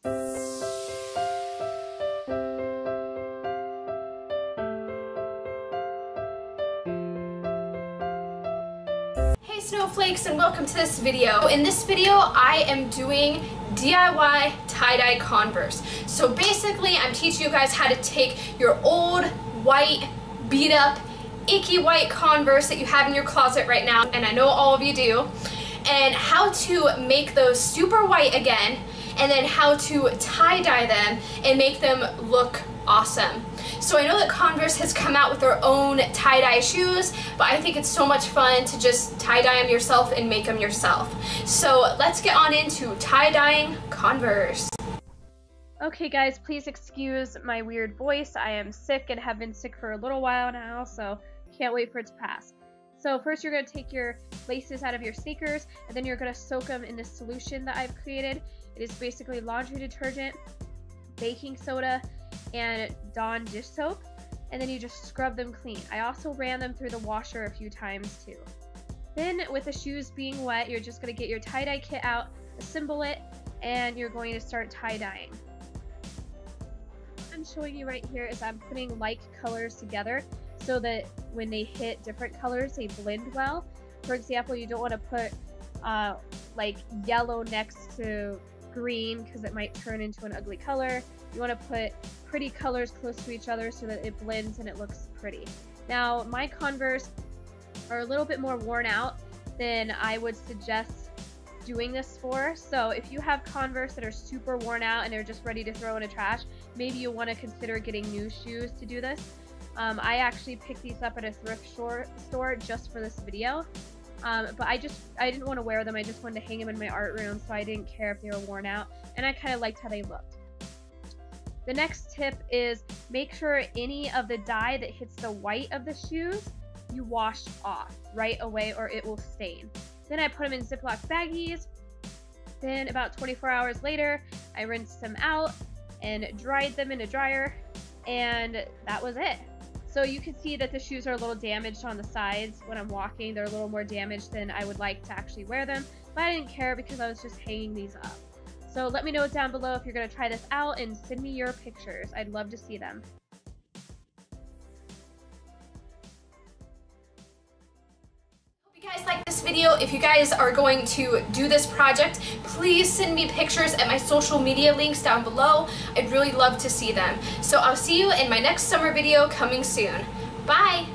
Hey Snowflakes, and welcome to this video. In this video I am doing DIY tie-dye Converse. So basically I'm teaching you guys how to take your old white beat up icky white Converse that you have in your closet right now, and I know all of you do, and how to make those super white again, and then how to tie-dye them and make them look awesome. So I know that Converse has come out with their own tie-dye shoes, but I think it's so much fun to just tie-dye them yourself and make them yourself. So let's get on into tie-dyeing Converse. Okay guys, please excuse my weird voice. I am sick and have been sick for a little while now, so can't wait for it to pass. So first you're going to take your laces out of your sneakers, and then you're going to soak them in this solution that I've created. It is basically laundry detergent, baking soda, and Dawn dish soap, and then you just scrub them clean. I also ran them through the washer a few times too. Then with the shoes being wet, you're just going to get your tie-dye kit out, assemble it, and you're going to start tie-dyeing. What I'm showing you right here is I'm putting like colors together so that when they hit different colors they blend well. For example, you don't want to put like yellow next to green because it might turn into an ugly color. You want to put pretty colors close to each other so that it blends and it looks pretty. Now my Converse are a little bit more worn out than I would suggest doing this for. So if you have Converse that are super worn out and they're just ready to throw in a trash, maybe you'll want to consider getting new shoes to do this. I actually picked these up at a thrift store just for this video. But I didn't want to wear them. I just wanted to hang them in my art room, so I didn't care if they were worn out, and I kind of liked how they looked. The next tip is make sure any of the dye that hits the white of the shoes you wash off right away or it will stain. Then I put them in Ziploc baggies. Then about 24 hours later, I rinsed them out and dried them in a dryer, and that was it. So you can see that the shoes are a little damaged on the sides. When I'm walking, they're a little more damaged than I would like to actually wear them, but I didn't care because I was just hanging these up. So let me know down below if you're going to try this out and send me your pictures. I'd love to see them. Hope you guys like this video. If you guys are going to do this project, please send me pictures at my social media links down below. I'd really love to see them. So I'll see you in my next summer video coming soon. Bye!